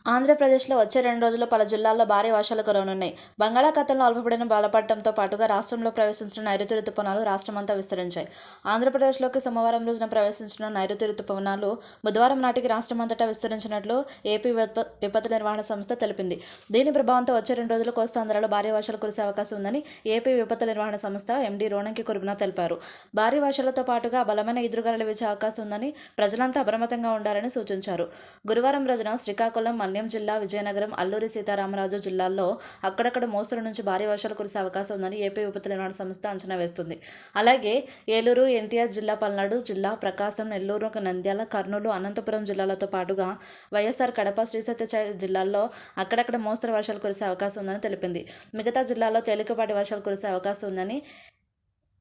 ఆంధ్రప్రదేశ్లో వచ్చే 2 రోజుల్లో పలు జిల్లాల్లో భారీ వర్షాలు కురవనున్నాయి. బంగాళాఖాతంలో అల్పపీడనం బలపడటంతో పాటుగా రాష్ట్రంలో ప్రవేశించిన నైరుతి రుతుపవనాలు రాష్ట్రమంతా విస్తరించాయి. ఆంధ్రప్రదేశ్లోకి సోమవారం రోజున ప్రవేశించిన నైరుతి రుతుపవనాలు బుధవారం నాటికి రాష్ట్రమంతటా విస్తరించినట్లు ఏపీ విపత్తు నిర్వహణ సంస్థ తెలిపింది. దీని ప్రభావంతో వచ్చే 2 రోజులు కోస్తాంధ్రలో భారీ వర్షాలు కురిసే అవకాశం ఉందని ఏపీ విపత్తు నిర్వహణ సంస్థ ఎండీ రోణంకి కురుబన తెలిపారు. భారీ వర్షాలతో పాటుగా బలమైన ఈదురుగాలులు వీచే అవకాశం ఉందని ప్రజలంతా అప్రమత్తంగా ఉండాలని సూచించారు. గురువారం రోజున శ్రీకాకుళం, మన్యం జిల్లా, విజయనగరం, అల్లూరి సీతారామరాజు జిల్లాల్లో అక్కడక్కడ మోస్తరు నుంచి భారీ వర్షాలు కురిసే అవకాశం ఉందని ఏపీ విపత్తు నిర్వహణ సంస్థ అంచనా వేస్తుంది. అలాగే ఏలూరు, ఎన్టీఆర్ జిల్లా, పల్నాడు జిల్లా, ప్రకాశం, నెల్లూరు, నంద్యాల, కర్నూలు, అనంతపురం జిల్లాలతో పాటుగా వైఎస్ఆర్ కడప, శ్రీ సత్య జిల్లాల్లో అక్కడక్కడ మోస్తరు వర్షాలు కురిసే అవకాశం ఉందని తెలిపింది. మిగతా జిల్లాల్లో తేలికపాటి వర్షాలు కురిసే అవకాశం ఉందని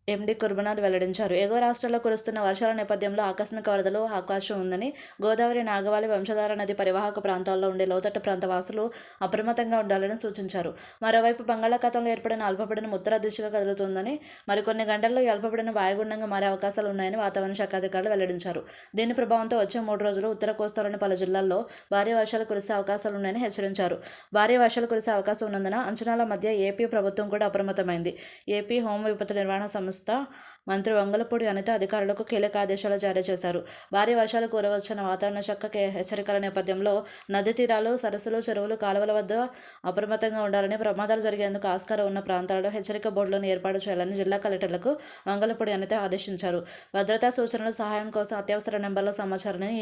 ఎండీ కురుబనాథ్ వెల్లడించారు. ఎగువ రాష్ట్రాల్లో కురుస్తున్న వర్షాల నేపథ్యంలో ఆకస్మిక వరదలు అవకాశం ఉందని, గోదావరి, నాగవాలి, వంశధార నది పరివాహక ప్రాంతాల్లో ఉండే లోతట్టు ప్రాంత వాసులు అప్రమత్తంగా ఉండాలని సూచించారు. మరోవైపు బంగాళాఖాతంలో ఏర్పడిన అల్పపీడనం ఉత్తర దిశగా కదులుతోందని, మరికొన్ని గంటల్లో ఈ అల్పపీడనం వాయుగుండంగా మారే అవకాశాలు ఉన్నాయని వాతావరణ శాఖ అధికారులు వెల్లడించారు. దీని ప్రభావంతో వచ్చే 3 రోజులు ఉత్తర కోస్తాలోని పలు జిల్లాల్లో భారీ వర్షాలు కురిసే అవకాశాలున్నాయని హెచ్చరించారు. భారీ వర్షాలు కురిసే అవకాశం ఉన్నందున అంచనాల మధ్య ఏపీ ప్రభుత్వం కూడా అప్రమత్తమైంది. ఏపీ హోం విపత్తు నిర్వహణ సంస్థ మంత్రి వంగలపూడి అనిత అధికారులకు కీలక ఆదేశాలు జారీ చేశారు. భారీ వర్షాలు కురవచ్చన్న వాతావరణ శాఖ హెచ్చరికల నేపథ్యంలో నదీ తీరాలు, సరస్సులు, చెరువులు, కాలువల వద్ద అప్రమత్తంగా ఉండాలని, ప్రమాదాలు జరిగేందుకు ఆస్కారం ఉన్న ప్రాంతాల్లో హెచ్చరిక బోర్డులను ఏర్పాటు చేయాలని జిల్లా కలెక్టర్లకు వంగలపూడి అనిత ఆదేశించారు. భద్రతా సూచనలు, సహాయం కోసం అత్యవసర నెంబర్ల సమాచారాన్ని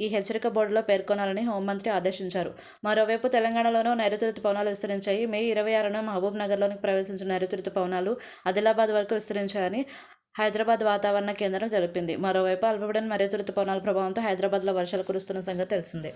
ఈ హెచ్చరిక బోర్డులో పేర్కొనాలని హోంమంత్రి ఆదేశించారు. మరోవైపు తెలంగాణలోనూ నైరుతి రుతుపవనాలు విస్తరించాయి. మే 26న మహబూబ్ నగర్లోనికి ప్రవేశించిన నైరుతి రుతుపవనాలు ఆదిలాబాద్ వరకు విస్తరించాయని హైదరాబాద్ వాతావరణ కేంద్రం తెలిపింది. మరోవైపు అల్పపీడనం నైరుతి రుతుపవనాల ప్రభావంతో హైదరాబాద్లో వర్షాలు కురుస్తున్న సంగతి తెలిసిందే.